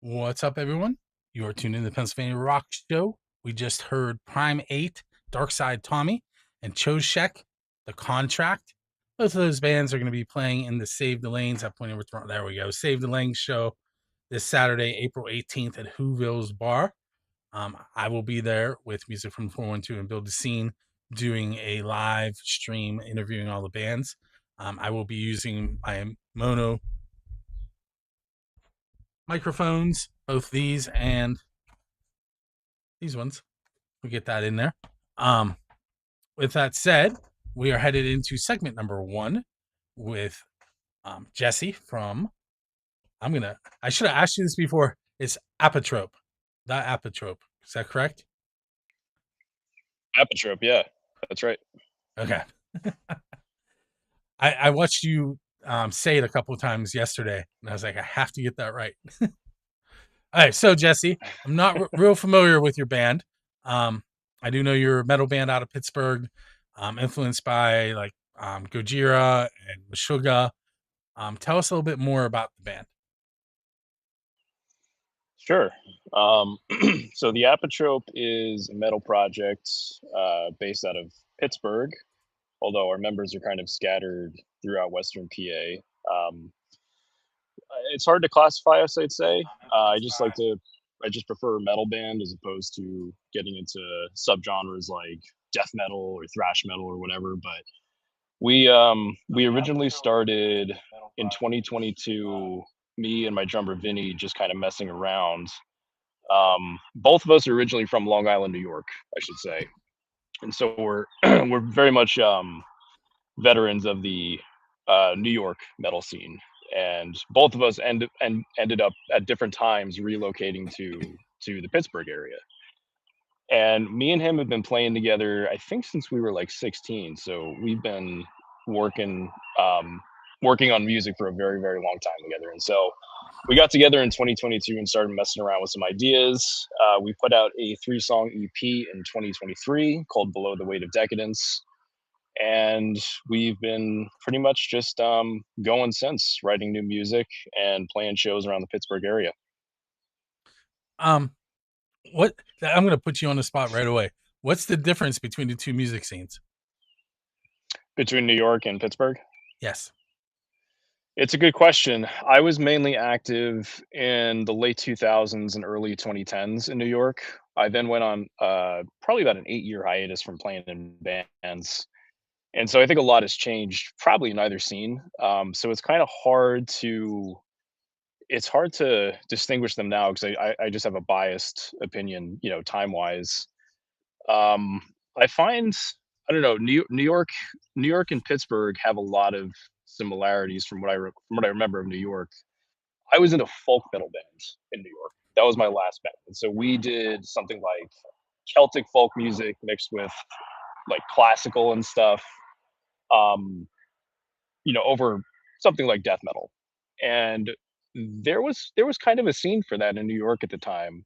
What's up, everyone? You are tuned in to the Pennsylvania Rock Show. We just heard Prime 8, Dark Side Tommy, and Choshek, The Contract. Both of those bands are going to be playing in the Save the Lanes at Point Over. There we go. Save the Lanes show this Saturday, April 18th at Whoville's Bar. I will be there with Music from 412 and Build the Scene doing a live stream interviewing all the bands. I will be using my mono microphones, both these and these ones. We get that in there. With that said, we are headed into segment number 1 with Jesse from I should have asked you this before. It's Apotrope. That Apotrope. Is that correct? Apotrope, yeah, that's right. Okay. I watched you say it a couple of times yesterday, and I was like, I have to get that right. All right, so Jesse, I'm not real familiar with your band. I do know you're a metal band out of Pittsburgh, influenced by like Gojira and Meshuggah. Tell us a little bit more about the band. Sure. So the Apotrope is a metal project based out of Pittsburgh, although our members are kind of scattered throughout Western PA. It's hard to classify us, I'd say. I just prefer a metal band as opposed to getting into subgenres like death metal or thrash metal or whatever. But we originally started in 2022. Me and my drummer Vinny just kind of messing around. Both of us are originally from Long Island, New York, I should say, and so we're we're very much veterans of the New York metal scene. And both of us ended up at different times relocating to the Pittsburgh area. And me and him have been playing together, I think, since we were like 16. So we've been working working on music for a very, very long time together. And so we got together in 2022 and started messing around with some ideas. We put out a 3-song EP in 2023 called Below the Weight of Decadence. And we've been pretty much just going since, writing new music and playing shows around the Pittsburgh area. Um, what I'm going to put you on the spot right away. What's the difference between the two music scenes? Between New York and Pittsburgh? Yes. It's a good question. I was mainly active in the late 2000s and early 2010s in New York. I then went on probably about an 8-year hiatus from playing in bands. And so I think a lot has changed probably in either scene. So it's hard to distinguish them now because I just have a biased opinion, time wise. Um, I find I don't know, New York and Pittsburgh have a lot of similarities from from what I remember of New York. I was in a folk metal band in New York. That was my last band, and so we did something like Celtic folk music mixed with like classical and stuff. Um, over something like death metal, and there was kind of a scene for that in New York at the time.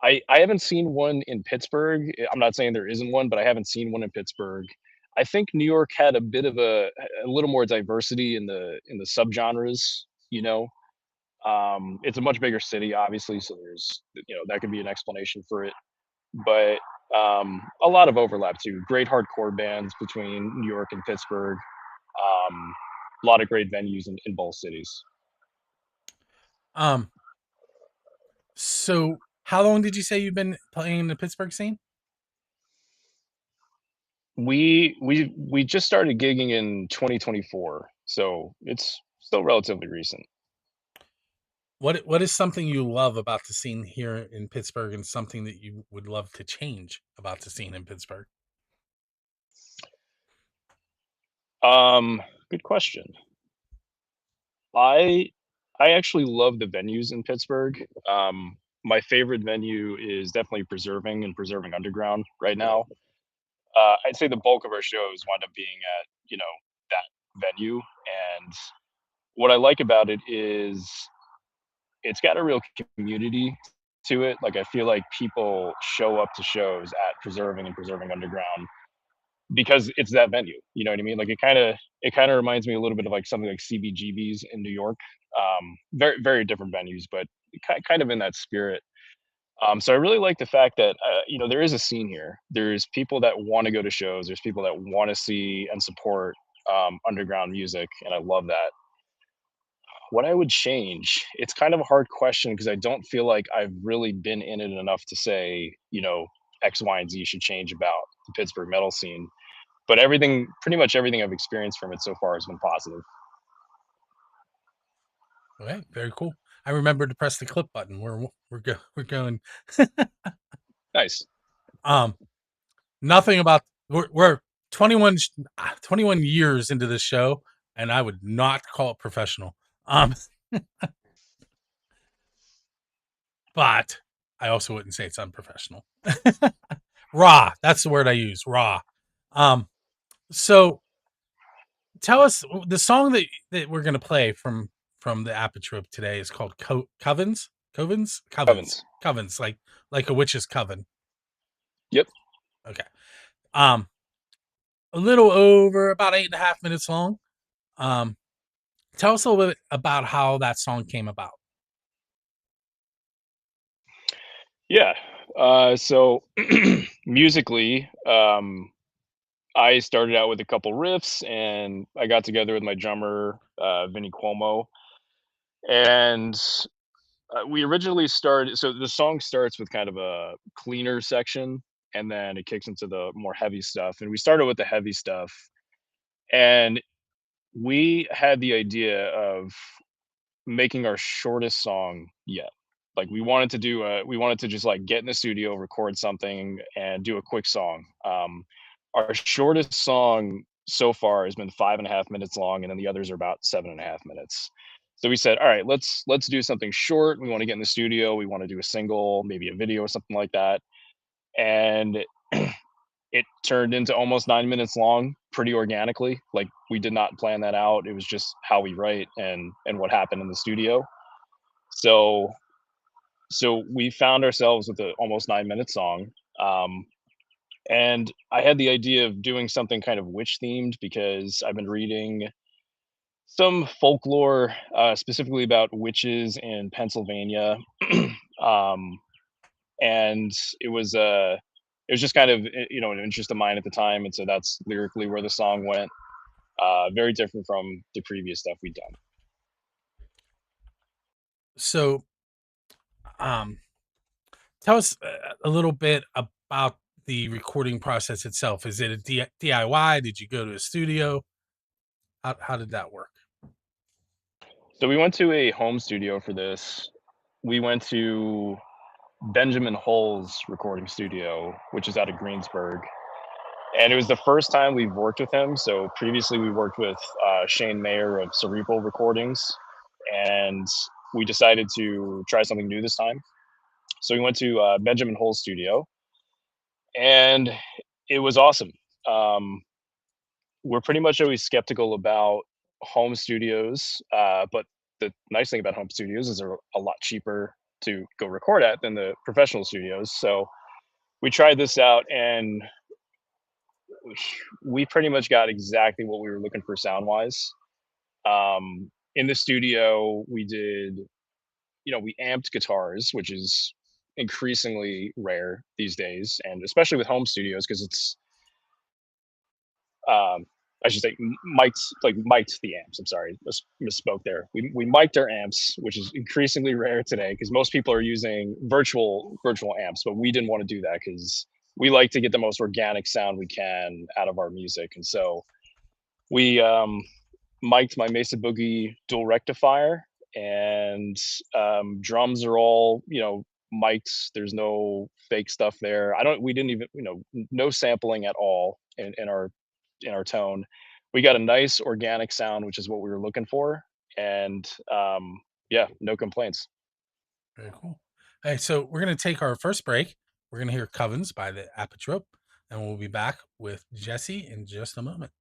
I haven't seen one in Pittsburgh. I'm not saying there isn't one, but I haven't seen one in Pittsburgh. I think New York had a bit of a little more diversity in the subgenres, you know. It's a much bigger city, obviously, so there's that could be an explanation for it. But a lot of overlap too. Great hardcore bands between New York and Pittsburgh. A lot of great venues in both cities. Um, so how long did you say you've been playing in the Pittsburgh scene? We just started gigging in 2024, so it's still relatively recent. What is something you love about the scene here in Pittsburgh and something that you would love to change about the scene in Pittsburgh? Good question. I I actually love the venues in Pittsburgh. My favorite venue is definitely Preserving Underground right now. I'd say the bulk of our shows wind up being at that venue, and what I like about it is it's got a real community to it. Like I feel like people show up to shows at Preserving Underground because it's that venue. You know what I mean? Like it kind of reminds me a little bit of like something like CBGB's in New York. Very very different venues, but kind of in that spirit. So I really like the fact that there is a scene here. There's people that want to go to shows. There's people that want to see and support underground music, and I love that. What I would change? It's kind of a hard question because I don't feel like I've really been in it enough to say, X, Y, and Z should change about the Pittsburgh metal scene. But pretty much everything I've experienced from it so far has been positive. Okay, very cool. I remember to press the clip button. We're going. Nice. Um, nothing about we're 21, 21 years into this show, and I would not call it professional. Um, but I also wouldn't say it's unprofessional. Raw. That's the word I use. Raw. So tell us the song that we're gonna play from the Apotrope today is called Covens. Covens? Covens. Evans. Covens, like a witch's coven. Yep. Okay. Um, a little over about 8.5 minutes long. Um, tell us a little bit about how that song came about. Yeah. So musically, I started out with a couple riffs, and I got together with my drummer, Vinny Cuomo, and we originally started. So the song starts with kind of a cleaner section, and then it kicks into the more heavy stuff. And we started with the heavy stuff, and we had the idea of making our shortest song yet. Like we wanted to just like get in the studio, record something, and do a quick song. Our shortest song so far has been 5.5 minutes long, and then the others are about 7.5 minutes. So we said, all right, let's do something short. We want to get in the studio. We want to do a single, maybe a video or something like that. And it turned into almost 9 minutes long pretty organically. Like we did not plan that out. It was just how we write and what happened in the studio. So so we found ourselves with a almost 9 minute song. Um, and I had the idea of doing something kind of witch themed because I've been reading some folklore, specifically about witches in Pennsylvania. um, and it was just kind of an interest of mine at the time, and so that's lyrically where the song went. Very different from the previous stuff we'd done. So, um, tell us a little bit about the recording process itself. Is it a DIY? Did you go to a studio? How did that work? So we went to a home studio for this. We went to Benjamin Hull's recording studio, which is out of Greensburg. And it was the first time we've worked with him. So previously we worked with Shane Mayer of Cerebral Recordings, and we decided to try something new this time. So we went to Benjamin Hull's studio, and it was awesome. Um, we're pretty much always skeptical about home studios, but the nice thing about home studios is they're a lot cheaper to go record at than the professional studios. So we tried this out, and we pretty much got exactly what we were looking for sound wise. In the studio, we amped guitars, which is increasingly rare these days, and especially with home studios because it's um, I should say mic'd the amps. I'm sorry, misspoke there. We mic'd our amps, which is increasingly rare today because most people are using virtual amps, but we didn't want to do that because we like to get the most organic sound we can out of our music, and so we mic'd my Mesa Boogie dual rectifier, and drums are all mic'd. There's no fake stuff there. We didn't even no sampling at all in our tone. We got a nice organic sound, which is what we were looking for, and yeah, no complaints. Very cool. Hey, so we're gonna take our first break. We're gonna hear Covens by the Apotrope, and we'll be back with Jesse in just a moment.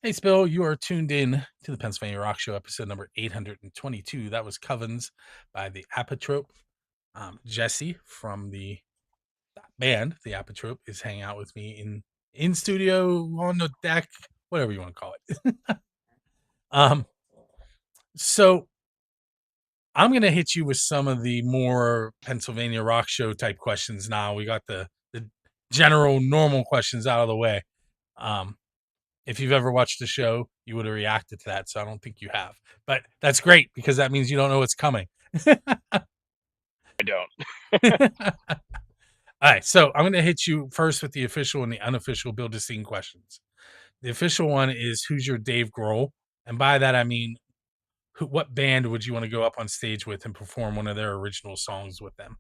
Hey, Spill, you are tuned in to the Pennsylvania Rock Show, episode number 822. That was Covens by the Apotrope. Jesse from the band, the Apotrope, is hanging out with me in studio, on the deck, whatever you want to call it. um, so I'm going to hit you with some of the more Pennsylvania Rock Show type questions now. We got the general normal questions out of the way. If you've ever watched the show, you would have reacted to that. So I don't think you have, but that's great because that means you don't know what's coming. I don't. All right. So I'm going to hit you first with the official and the unofficial Build a Scene questions. The official one is who's your Dave Grohl? And by that, I mean, what band would you want to go up on stage with and perform one of their original songs with them?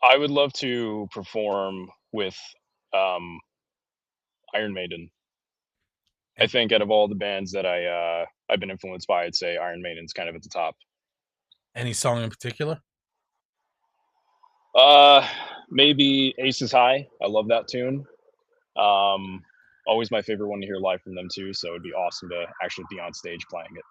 I would love to perform with um, Iron Maiden. I And think out of all the bands that I've been influenced by, I'd say Iron Maiden's kind of at the top. any song in particular? Uh, Maybe Aces High. I love that tune. Um, Always my favorite one to hear live from them too. So it'd be awesome to actually be on stage playing it.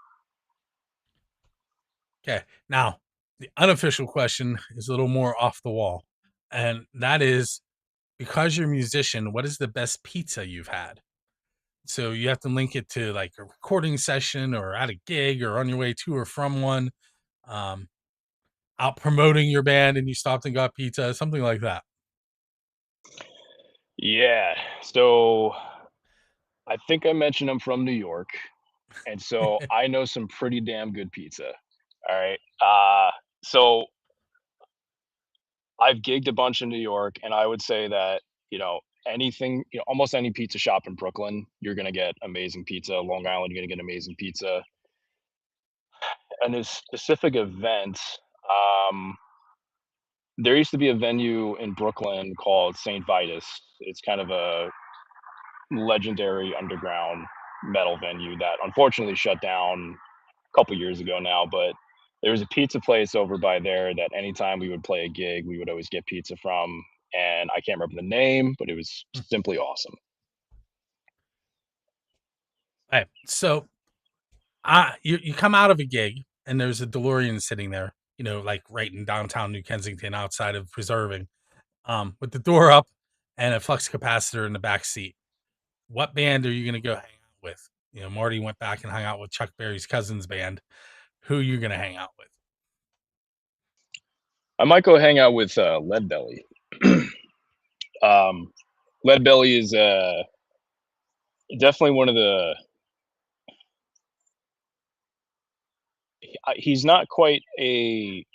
Okay. Now, the unofficial question is a little more off the wall. And that is because you're a musician, what is the best pizza you've had? So you have to link it to like a recording session or at a gig or on your way to or from one, um, out promoting your band and you stopped and got pizza, something like that. Yeah. So I think I mentioned I'm from New York, and so I know some pretty damn good pizza. All right. So I've gigged a bunch in New York, and I would say that, anything, almost any pizza shop in Brooklyn, you're gonna get amazing pizza. Long Island, you're gonna get amazing pizza. And this specific event, um, there used to be a venue in Brooklyn called St. Vitus. It's kind of a legendary underground metal venue that unfortunately shut down a couple years ago now, but there was a pizza place over by there that anytime we would play a gig, we would always get pizza from, and I can't remember the name, but it was simply awesome. Right. So you come out of a gig and there's a DeLorean sitting there, like right in downtown New Kensington outside of Preserving, with the door up and a flux capacitor in the back seat. What band are you going to go hang out with? Marty went back and hung out with Chuck Berry's cousin's band. Who are you going to hang out with? I might go hang out with Lead Belly. um, Lead Belly is definitely one of the. He's not quite a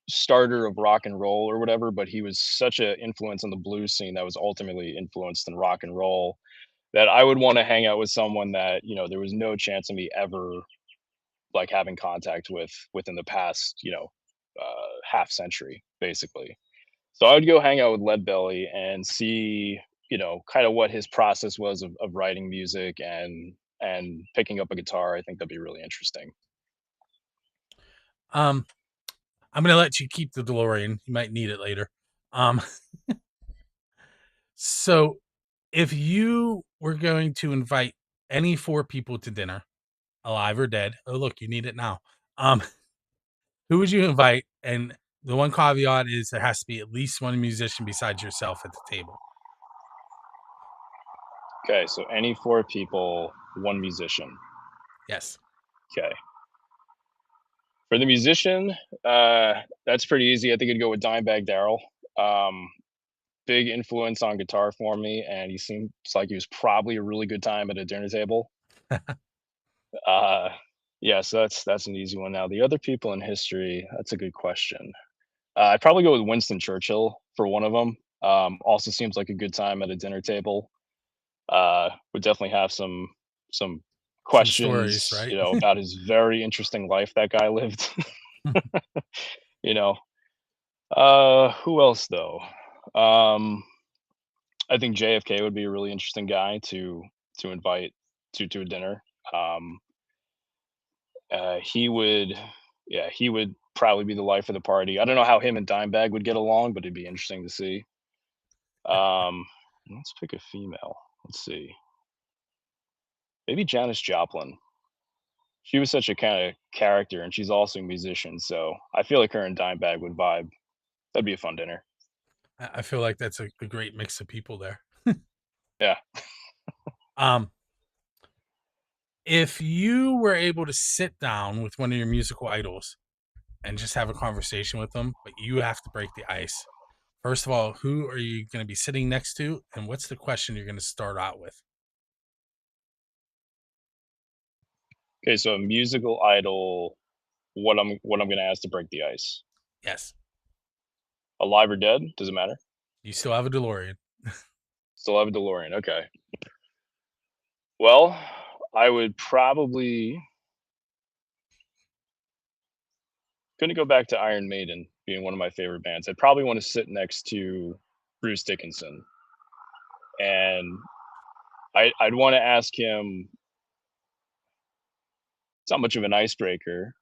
starter of rock and roll or whatever, but he was such an influence on the blues scene that was ultimately influenced in rock and roll that I would want to hang out with someone that there was no chance of me ever like having contact with within the past half century basically. So I would go hang out with Lead Belly and see kind of what his process was of writing music and picking up a guitar. I think that'd be really interesting. Um, I'm going to let you keep the DeLorean. You might need it later. Um, so if you were going to invite any four people to dinner, alive or dead, oh look, you need it now. Um, who would you invite? And the one caveat is there has to be at least one musician besides yourself at the table. Okay, so any four people, one musician. Yes. Okay. For the musician, that's pretty easy. I think I'd go with Dimebag Darrell. Um, Big influence on guitar for me, and he seems like he was probably a really good time at a dinner table. Uh, yeah, so that's an easy one. Now, the other people in history, that's a good question. I'd probably go with Winston Churchill for one of them. Also seems like a good time at a dinner table. Would definitely have some Some stories, questions, right? about his very interesting life that guy lived. you know, who else though? Um, I think JFK would be a really interesting guy to invite to a dinner. Um, he would, yeah, he would probably be the life of the party. I don't know how him and Dimebag would get along, but it'd be interesting to see. Um, Let's pick a female. Let's see. Maybe Janis Joplin. She was such a kind of character, and she's also a musician. So I feel like her and Dimebag would vibe. That'd be a fun dinner. I feel like that's a great mix of people there. Yeah. Um, if you were able to sit down with one of your musical idols and just have a conversation with them, but you have to break the ice. First of all, who are you going to be sitting next to, and what's the question you're going to start out with? Okay. So a musical idol. What I'm gonna ask to break the ice. Yes, Alive or dead? Does it matter? you still have a DeLorean. Still have a DeLorean. Okay. Well, I would probably gonna go back to Iron Maiden being one of my favorite bands. I'd probably want to sit next to Bruce Dickinson, and I'd want to ask him. It's not much of an icebreaker,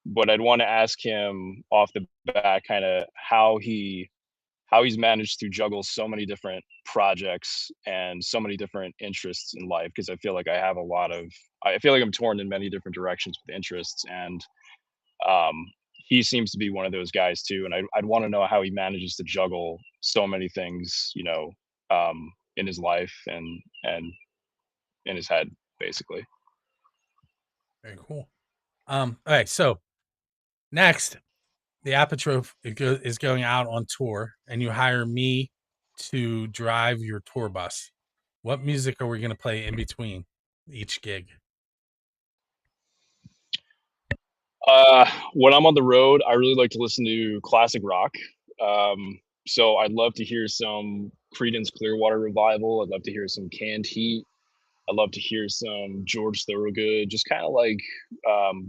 but I'd want to ask him off the bat, kind of how he's managed to juggle so many different projects and so many different interests in life. Because I feel like I feel like I'm torn in many different directions with interests, and um, he seems to be one of those guys too. And I'd want to know how he manages to juggle so many things, in his life and in his head, basically. Very cool. All right, so next, the Apotrope is going out on tour, and you hire me to drive your tour bus. What music are we going to play in between each gig? When I'm on the road, I really like to listen to classic rock. So I'd love to hear some Creedence Clearwater Revival. I'd love to hear some Canned Heat. I'd love to hear some George Thorogood. Just kind of like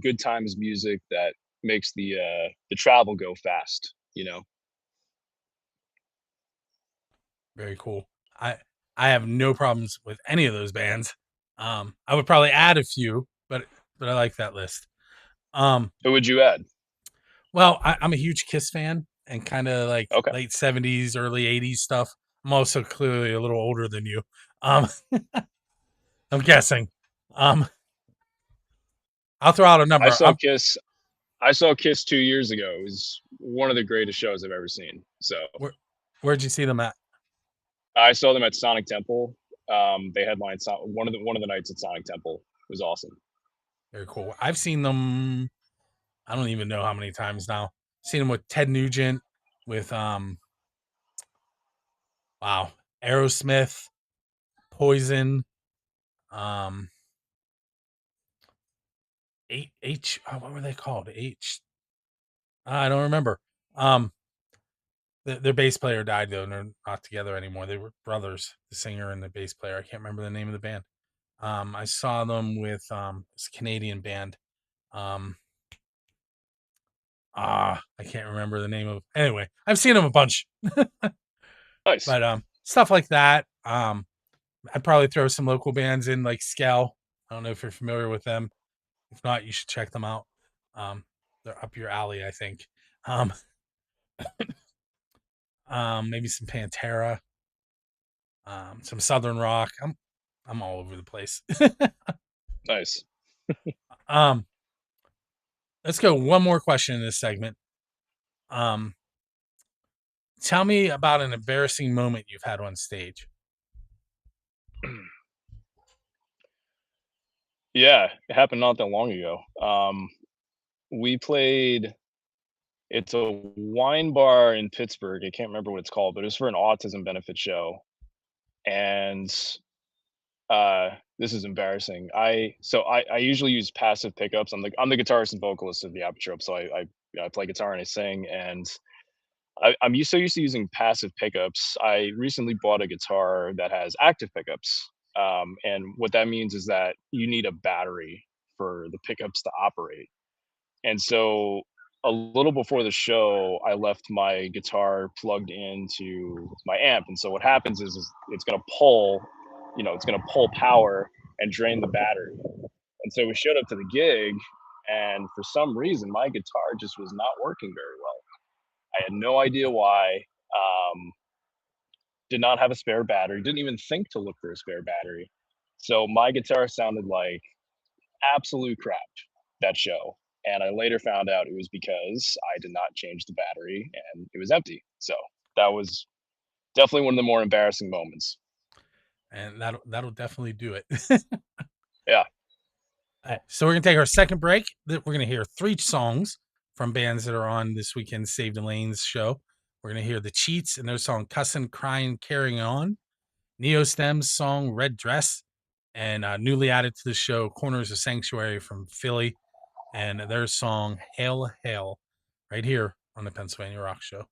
good times music that makes the travel go fast. Very cool. I I have no problems with any of those bands. I would probably add a few, but I like that list. Um, Who would you add? well, I'm a huge Kiss fan and kind of like Okay, late '70s, early '80s stuff. I'm also clearly a little older than you. Um, I'm guessing. Um, I'll throw out a I number. saw Kiss. I saw Kiss 2 years ago. It was one of the greatest shows I've ever seen. So Where, where'd you see them at? I saw them at Sonic Temple. They headlined one of the nights at Sonic Temple. It was awesome. Very cool. I've seen them. I don't even know how many times now. Seen them with Ted Nugent, with wow, Aerosmith, Poison, um, what were they called? I don't remember. Um, their bass player died though, and they're not together anymore. They were brothers, the singer and the bass player. I can't remember the name of the band. I saw them with this Canadian band. Um, I can't remember the name of. Anyway, I've seen them a bunch, Nice. but stuff like that. I'd probably throw some local bands in, like Skell. I don't know if you're familiar with them. If not, you should check them out. Um, they're up your alley, I think. Um, maybe some Pantera, some Southern rock. I'm all over the place. Nice. um, let's go one more question in this segment. Um, tell me about an embarrassing moment you've had on stage. Yeah, it happened not that long ago. We played. It's a wine bar in Pittsburgh. I can't remember what it's called, but it was for an autism benefit show. And this is embarrassing. I usually use passive pickups. I'm the guitarist and vocalist of the Apotrope, so I play guitar and I sing. And so used to using passive pickups. I recently bought a guitar that has active pickups, and what that means is that you need a battery for the pickups to operate. And so a little before the show, I left my guitar plugged into my amp. And so what happens is it's gonna pull power and drain the battery. And so we showed up to the gig, and for some reason, my guitar just was not working very well. I had no idea why. Um, did not have a spare battery, didn't even think to look for a spare battery. So my guitar sounded like absolute crap that show. And I later found out it was because I did not change the battery and it was empty. So that was definitely one of the more embarrassing moments. And that'll definitely do it. Yeah. So we're gonna take our second break. We're gonna hear 3 songs from bands that are on this weekend's Saved in Lanes show. We're gonna hear The Cheats and their song "Cussin', Crying, Carrying On," Neostem's song "Red Dress," and newly added to the show, Corners of Sanctuary from Philly, and their song "Hail Hail," right here on the Pennsylvania Rock Show.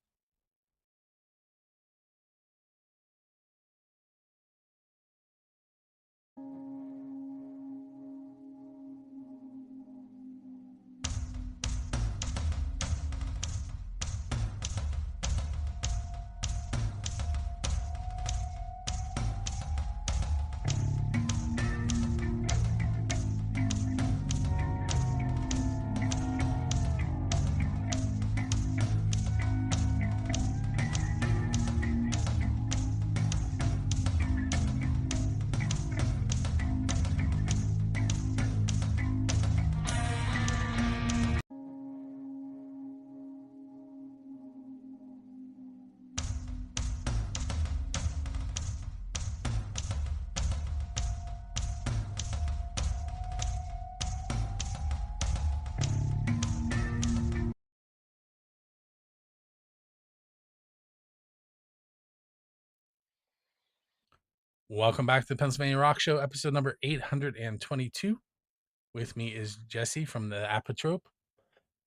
Welcome back to the Pennsylvania Rock Show, episode number 822. With me is Jesse from the Apotrope,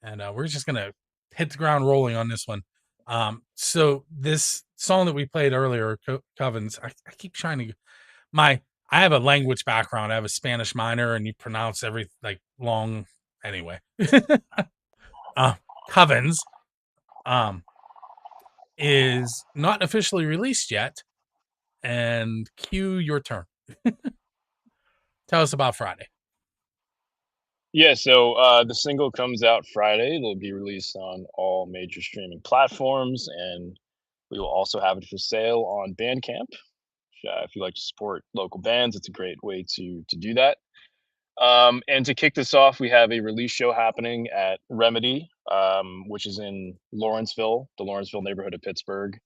and we're just gonna hit the ground rolling on this one. So this song that we played earlier, Covens, I keep trying to my I have a language background. I have a Spanish minor, and you pronounce every like long anyway. uh, Covens um, is not officially released yet, and cue your turn. Tell us about Friday. Yeah, so the single comes out Friday. It'll be released on all major streaming platforms, and we will also have it for sale on Bandcamp. If you like to support local bands, it's a great way to do that. And to kick this off, we have a release show happening at Remedy, which is in Lawrenceville, the Lawrenceville neighborhood of Pittsburgh.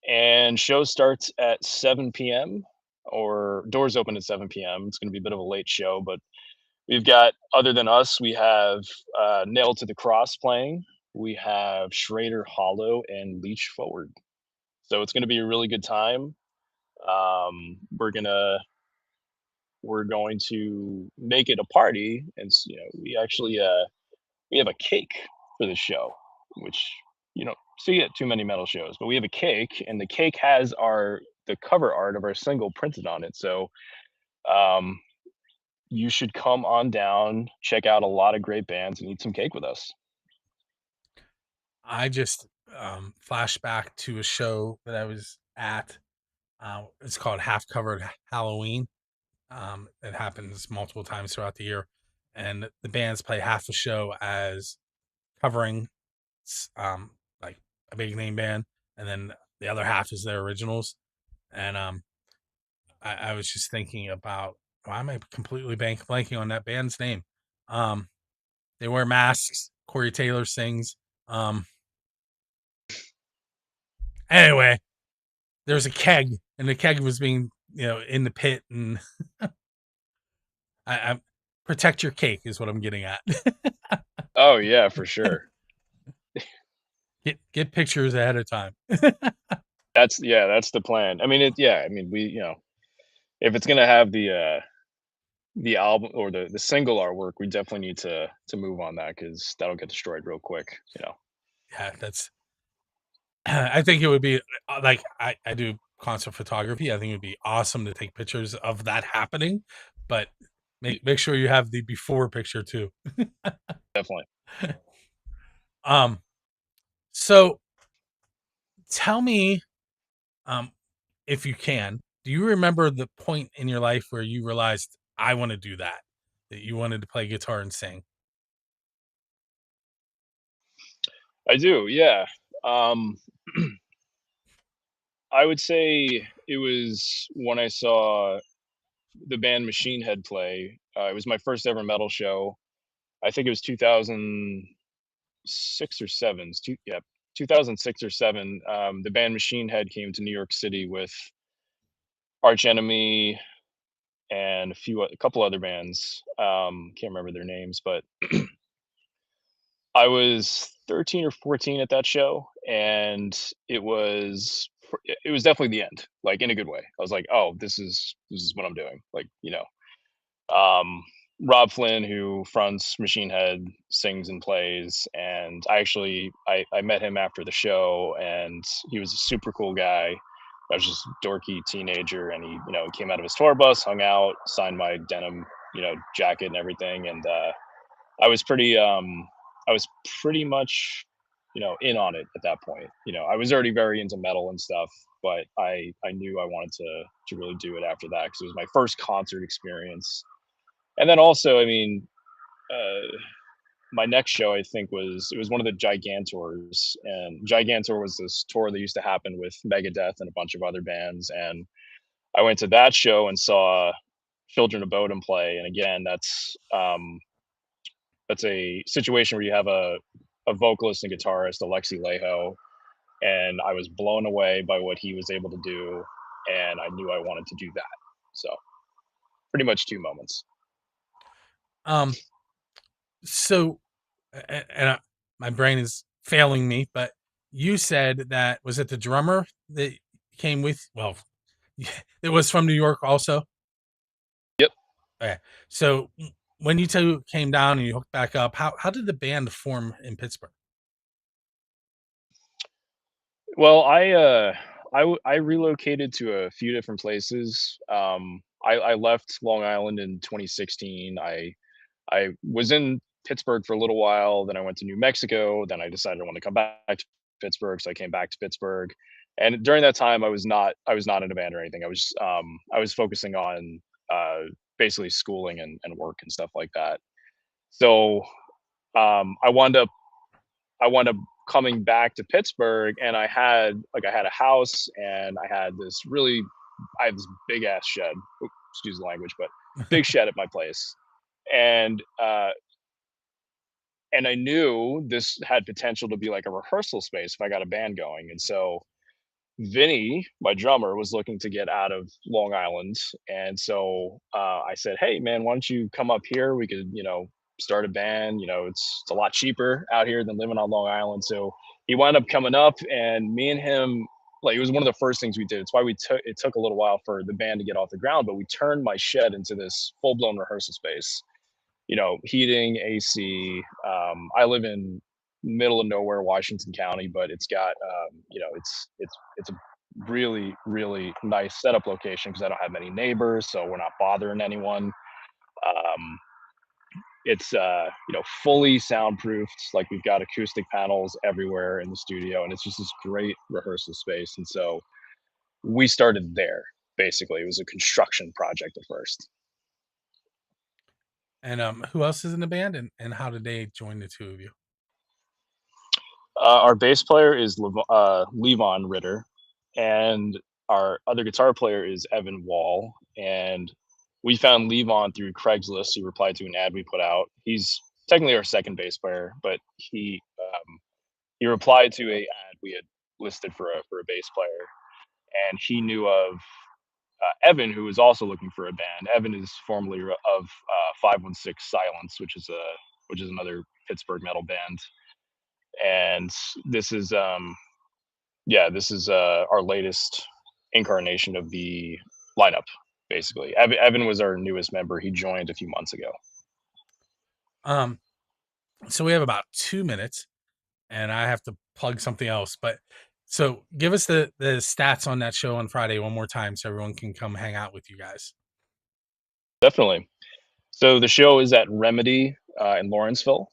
And show starts at 7 p.m. or doors open at 7 p.m. It's going to be a bit of a late show, but we've got, other than us, we have Nailed to the Cross playing. We have Schrader Hollow and Leach Forward. So it's going to be a really good time. Um, we're gonna we're going to make it a party, and we actually we have a cake for the show, which you don't see at too many metal shows. But we have a cake, and the cake has our the cover art of our single printed on it. So um, you should come on down, check out a lot of great bands, and eat some cake with us. I just flashed back to a show that I was at. It's called Half Covered Halloween. It happens multiple times throughout the year, and the bands play half the show as covering um, like a big name band, and then the other half is their originals. And I was just thinking about why am I completely blanking on that band's name? Um, they wear masks. Corey Taylor sings. Um, anyway, there's a keg, and the keg was being in the pit, and I protect your cake is what I'm getting at. Oh yeah, for sure. Get pictures ahead of time. That's the plan. I mean, I mean, if it's gonna have the album or the single artwork, we definitely need to move on that because that'll get destroyed real quick. Yeah, that's. I think it would be like I do concert photography. I think it would be awesome to take pictures of that happening, but make sure you have the before picture too. Definitely. Um, so tell me, um, if you can, do you remember the point in your life where you realized I want to do that? That you wanted to play guitar and sing? I do, yeah. Um, I would say it was when I saw the band Machine Head play. It was my first ever metal show. I think it was 2006 or 7. 2006 or 7. The band Machine Head came to New York City with Arch Enemy and a couple other bands. Can't remember their names, but I was 13 or 14 at that show, and it was definitely the end, like, in a good way. I was like, "Oh, this is what I'm doing." Like, um, Rob Flynn, who fronts Machine Head, sings and plays, and I met him after the show, and he was a super cool guy. I was just a dorky teenager, and he came out of his tour bus, hung out, signed my denim, jacket and everything, and I was pretty I was pretty much in on it at that point. I was already very into metal and stuff, but I knew I wanted to really do it after that because it was my first concert experience. And then also, I mean, my next show I think was one of the Gigantors, and Gigantor was this tour that used to happen with Megadeth and a bunch of other bands, and I went to that show and saw Children of Bodom play, and again, that's a situation where you have a vocalist and guitarist, Alexi Leho, and I was blown away by what he was able to do, and I knew I wanted to do that. So pretty much two moments. Um, so, my brain is failing me, but you said that was it the drummer that came with? Well, it was from New York also. Yep. Okay. So when you two came down and you hooked back up, how did the band form in Pittsburgh? Well, I relocated to a few different places. I left Long Island in 2016. I was in Pittsburgh for a little while, then I went to New Mexico, then I decided I want to come back to Pittsburgh, so I came back to Pittsburgh. And during that time, I was not in a band or anything. I was focusing on basically schooling and work and stuff like that. So I wound up coming back to Pittsburgh, and I had a house, and I had this big ass shed. Excuse the language, but big shed at my place, and and I knew this had potential to be like a rehearsal space if I got a band going. And so Vinny, my drummer, was looking to get out of Long Island, and so I said, "Hey, man, why don't you come up here? We could, start a band. It's a lot cheaper out here than living on Long Island." So he wound up coming up, and me and him, like, it was one of the first things we did. It's why it took a little while for the band to get off the ground, but we turned my shed into this full blown rehearsal space. Heating, AC. I live in middle of nowhere, Washington County, but it's got, it's a really, really nice setup location because I don't have many neighbors, so we're not bothering anyone. Um, it's fully soundproofed. Like, we've got acoustic panels everywhere in the studio, and it's just this great rehearsal space. And so we started there. Basically, it was a construction project at first. And who else is in the band, and how did they join the two of you? Our bass player is Levon Ritter, and our other guitar player is Evan Wall. And we found Levon through Craigslist. He replied to an ad we put out. He's technically our second bass player, but he replied to a ad we had listed for a bass player, and he knew of Evan, who was also looking for a band. Evan is formerly of 516 Silence, which is another Pittsburgh metal band, and this is our latest incarnation of the lineup. Basically, Evan was our newest member. He joined a few months ago. Um, so we have about 2 minutes, and I have to plug something else. But so give us the stats on that show on Friday one more time, so everyone can come hang out with you guys. Definitely. So the show is at Remedy in Lawrenceville,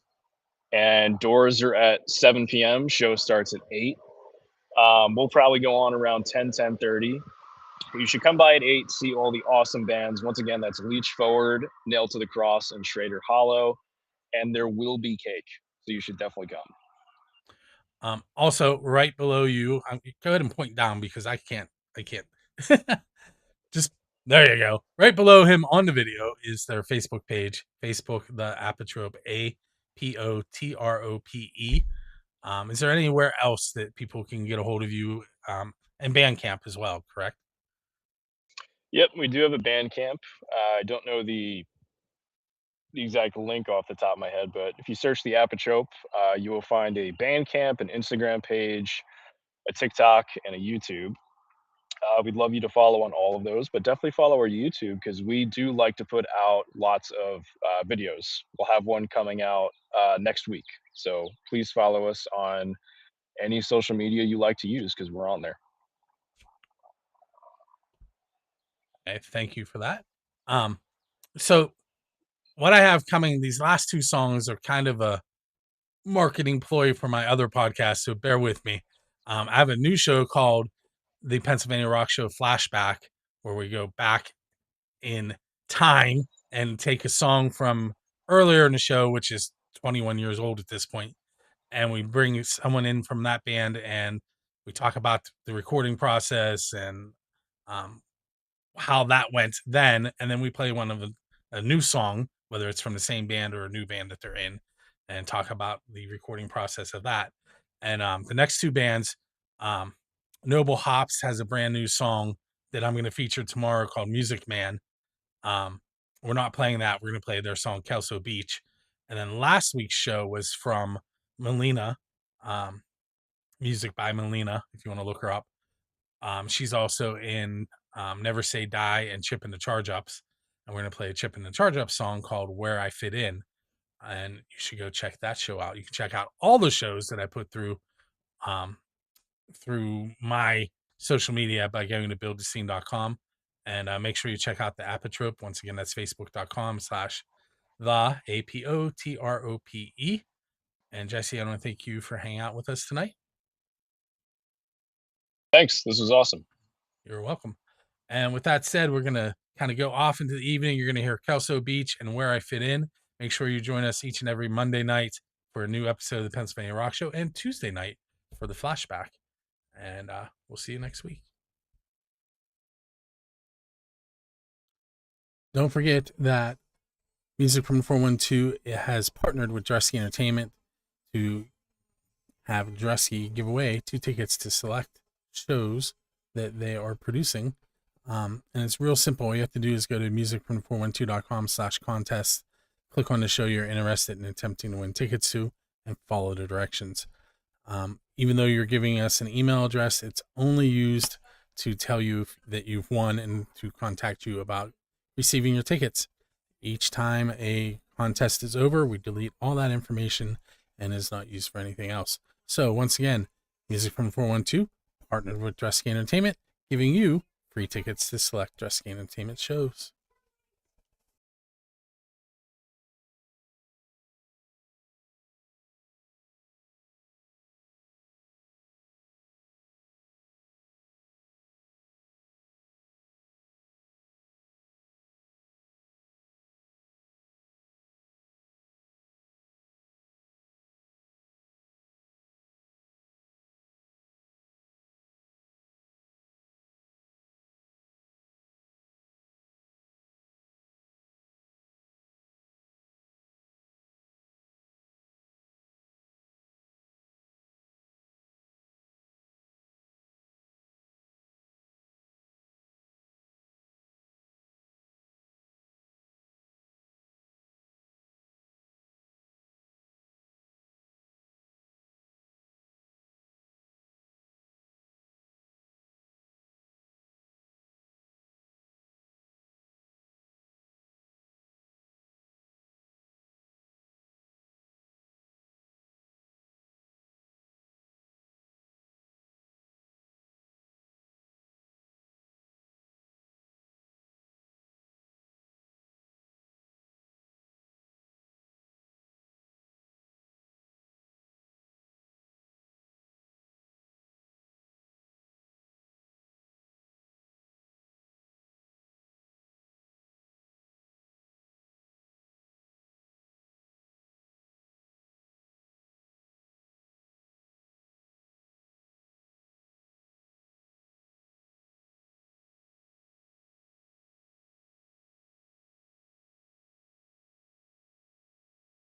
and doors are at 7 p.m. Show starts at 8. We'll probably go on around 10:30. You should come by at 8, see all the awesome bands. Once again, that's Leech Forward, Nail to the Cross, and Schrader Hollow. And there will be cake, so you should definitely come. Also, right below you, go ahead and point down because I can't. I can't. Just there you go. Right below him on the video is their Facebook page. Facebook, the Apotrope, Apotrope. Is there anywhere else that people can get a hold of you? And Bandcamp as well, correct? Yep, we do have a Bandcamp. I don't know the exact link off the top of my head, but if you search the Apotrope, you will find a Bandcamp, an Instagram page, a TikTok, and a YouTube. We'd love you to follow on all of those, but definitely follow our YouTube because we do like to put out lots of videos. We'll have one coming out next week. So please follow us on any social media you like to use because we're on there. Okay, thank you for that. So what I have coming, these last two songs are kind of a marketing ploy for my other podcast, so bear with me. I have a new show called the Pennsylvania Rock Show Flashback, where we go back in time and take a song from earlier in the show, which is 21 years old at this point, and we bring someone in from that band and we talk about the recording process and um, how that went then, and then we play a new song, whether it's from the same band or a new band that they're in, and talk about the recording process of that. And the next two bands, um, Noble Hops has a brand new song that I'm going to feature tomorrow called Music Man. Um, we're not playing that. We're going to play their song Kelso Beach. And then last week's show was from Melina, um, music by Melina, if you want to look her up. She's also in Never Say Die and Chip and the Charge Ups. And we're going to play a Chip and the Charge Up song called Where I Fit In. And you should go check that show out. You can check out all the shows that I put um, through my social media by going to buildthescene.com. And make sure you check out the Apotrope. Once again, that's facebook.com/the APOTROPE. And Jesse, I want to thank you for hanging out with us tonight. Thanks. This was awesome. You're welcome. And with that said, we're going to kind of go off into the evening. You're going to hear Kelso Beach and Where I Fit In. Make sure you join us each and every Monday night for a new episode of the Pennsylvania Rock Show and Tuesday night for the flashback. And we'll see you next week. Don't forget that Music from 412 has partnered with Dresky Entertainment to have Dresky give away 2 tickets to select shows that they are producing. And it's real simple. All you have to do is go to musicfrom412.com/contest, click on the show you're interested in attempting to win tickets to, and follow the directions. Even though you're giving us an email address, it's only used to tell you that you've won and to contact you about receiving your tickets. Each time a contest is over, we delete all that information and is not used for anything else. So once again, Music from 412 partnered with Dresky Entertainment, giving you free tickets to select Dresky Entertainment shows.